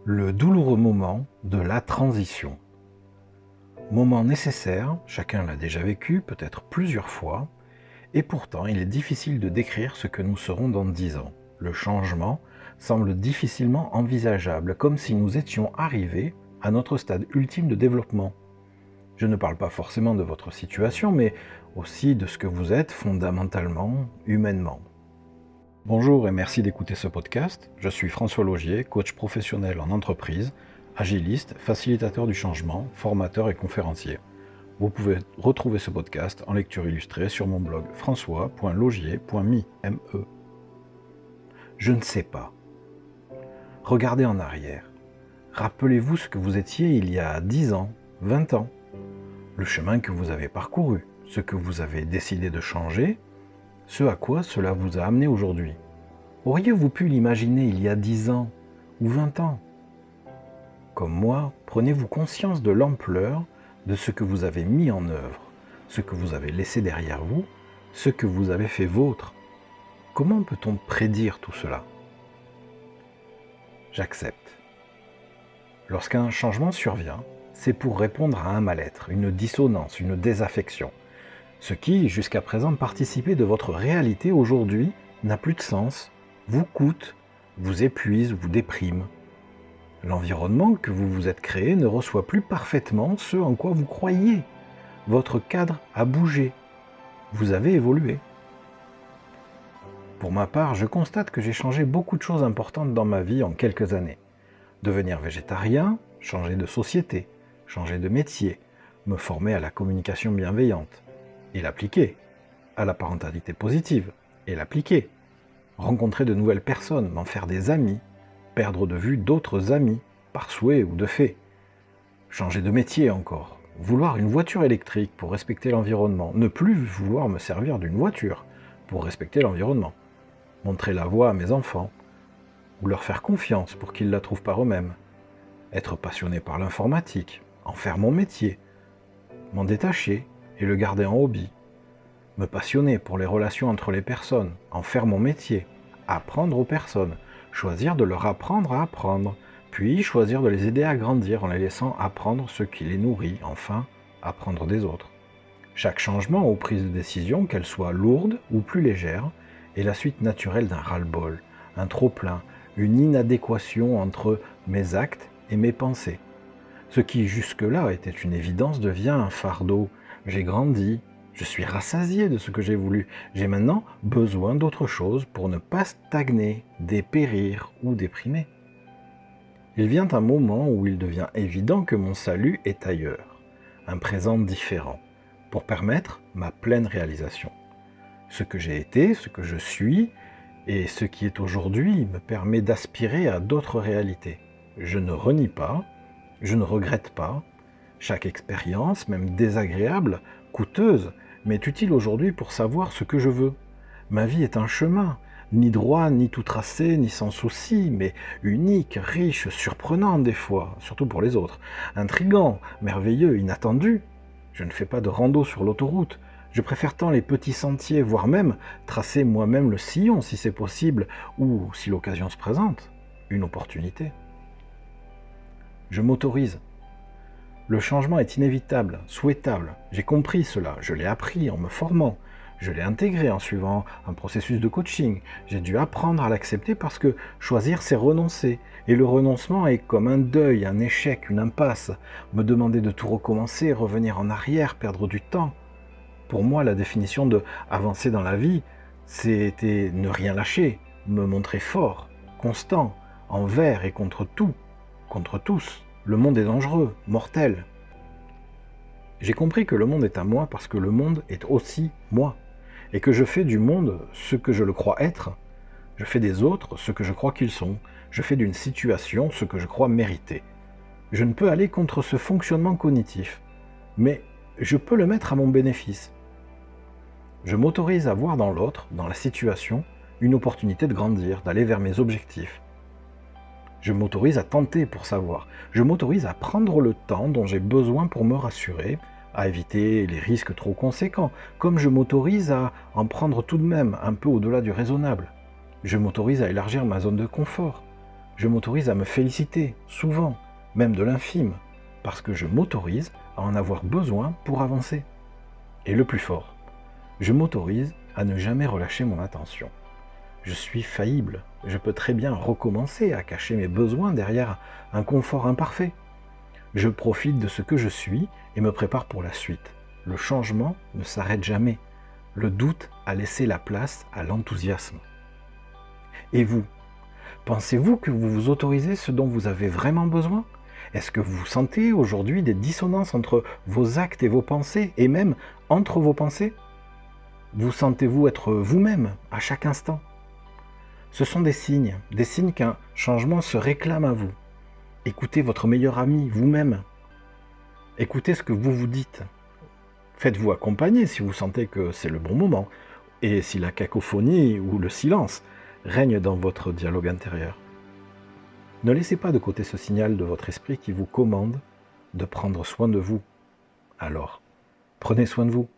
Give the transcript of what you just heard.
Le douloureux moment de la transition. Moment nécessaire, chacun l'a déjà vécu, peut-être plusieurs fois, et pourtant il est difficile de décrire ce que nous serons dans 10 ans. Le changement semble difficilement envisageable, comme si nous étions arrivés à notre stade ultime de développement. Je ne parle pas forcément de votre situation, mais aussi de ce que vous êtes fondamentalement, humainement. Bonjour et merci d'écouter ce podcast. Je suis François Laugier, coach professionnel en entreprise, agiliste, facilitateur du changement, formateur et conférencier. Vous pouvez retrouver ce podcast en lecture illustrée sur mon blog françois.laugier.me. Je ne sais pas. Regardez en arrière. Rappelez-vous ce que vous étiez il y a 10 ans, 20 ans. Le chemin que vous avez parcouru, ce que vous avez décidé de changer, ce à quoi cela vous a amené aujourd'hui. Auriez-vous pu l'imaginer il y a 10 ans ou 20 ans? Comme moi, prenez-vous conscience de l'ampleur de ce que vous avez mis en œuvre, ce que vous avez laissé derrière vous, ce que vous avez fait vôtre. Comment peut-on prédire tout cela? J'accepte. Lorsqu'un changement survient, c'est pour répondre à un mal-être, une dissonance, une désaffection. Ce qui, jusqu'à présent, participait de votre réalité aujourd'hui, n'a plus de sens, vous coûte, vous épuise, vous déprime. L'environnement que vous vous êtes créé ne reçoit plus parfaitement ce en quoi vous croyiez. Votre cadre a bougé. Vous avez évolué. Pour ma part, je constate que j'ai changé beaucoup de choses importantes dans ma vie en quelques années. Devenir végétarien, changer de société, changer de métier, me former à la communication bienveillante et l'appliquer, à la parentalité positive et l'appliquer, rencontrer de nouvelles personnes, m'en faire des amis, perdre de vue d'autres amis, par souhait ou de fait, changer de métier encore, vouloir une voiture électrique pour respecter l'environnement, ne plus vouloir me servir d'une voiture pour respecter l'environnement, montrer la voie à mes enfants, ou leur faire confiance pour qu'ils la trouvent par eux-mêmes, être passionné par l'informatique, en faire mon métier, m'en détacher et le garder en hobby, me passionner pour les relations entre les personnes, en faire mon métier, apprendre aux personnes, choisir de leur apprendre à apprendre, puis choisir de les aider à grandir en les laissant apprendre ce qui les nourrit, enfin, apprendre des autres. Chaque changement ou prise de décision, qu'elle soit lourde ou plus légère, est la suite naturelle d'un ras-le-bol, un trop-plein, une inadéquation entre mes actes et mes pensées. Ce qui jusque-là était une évidence devient un fardeau. J'ai grandi, je suis rassasié de ce que j'ai voulu. J'ai maintenant besoin d'autre chose pour ne pas stagner, dépérir ou déprimer. Il vient un moment où il devient évident que mon salut est ailleurs, un présent différent, pour permettre ma pleine réalisation. Ce que j'ai été, ce que je suis, et ce qui est aujourd'hui me permet d'aspirer à d'autres réalités. Je ne renie pas, je ne regrette pas. Chaque expérience, même désagréable, coûteuse, m'est utile aujourd'hui pour savoir ce que je veux. Ma vie est un chemin, ni droit, ni tout tracé, ni sans souci, mais unique, riche, surprenant des fois, surtout pour les autres, intrigant, merveilleux, inattendu. Je ne fais pas de rando sur l'autoroute. Je préfère tant les petits sentiers, voire même tracer moi-même le sillon si c'est possible, ou, si l'occasion se présente, une opportunité. Je m'autorise. Le changement est inévitable, souhaitable. J'ai compris cela, je l'ai appris en me formant. Je l'ai intégré en suivant un processus de coaching. J'ai dû apprendre à l'accepter parce que choisir, c'est renoncer. Et le renoncement est comme un deuil, un échec, une impasse. Me demander de tout recommencer, revenir en arrière, perdre du temps. Pour moi, la définition de avancer dans la vie, c'était ne rien lâcher, me montrer fort, constant, envers et contre tout, contre tous. Le monde est dangereux, mortel. J'ai compris que le monde est à moi parce que le monde est aussi moi, et que je fais du monde ce que je le crois être, je fais des autres ce que je crois qu'ils sont, je fais d'une situation ce que je crois mériter. Je ne peux aller contre ce fonctionnement cognitif, mais je peux le mettre à mon bénéfice. Je m'autorise à voir dans l'autre, dans la situation, une opportunité de grandir, d'aller vers mes objectifs. Je m'autorise à tenter pour savoir. Je m'autorise à prendre le temps dont j'ai besoin pour me rassurer, à éviter les risques trop conséquents, comme je m'autorise à en prendre tout de même un peu au-delà du raisonnable. Je m'autorise à élargir ma zone de confort. Je m'autorise à me féliciter, souvent, même de l'infime, parce que je m'autorise à en avoir besoin pour avancer. Et le plus fort, je m'autorise à ne jamais relâcher mon attention. Je suis faillible, je peux très bien recommencer à cacher mes besoins derrière un confort imparfait. Je profite de ce que je suis et me prépare pour la suite. Le changement ne s'arrête jamais. Le doute a laissé la place à l'enthousiasme. Et vous, pensez-vous que vous vous autorisez ce dont vous avez vraiment besoin? Est-ce que vous sentez aujourd'hui des dissonances entre vos actes et vos pensées, et même entre vos pensées? Vous sentez-vous être vous-même à chaque instant? Ce sont des signes qu'un changement se réclame à vous. Écoutez votre meilleur ami, vous-même. Écoutez ce que vous vous dites. Faites-vous accompagner si vous sentez que c'est le bon moment, et si la cacophonie ou le silence règne dans votre dialogue intérieur. Ne laissez pas de côté ce signal de votre esprit qui vous commande de prendre soin de vous. Alors, prenez soin de vous.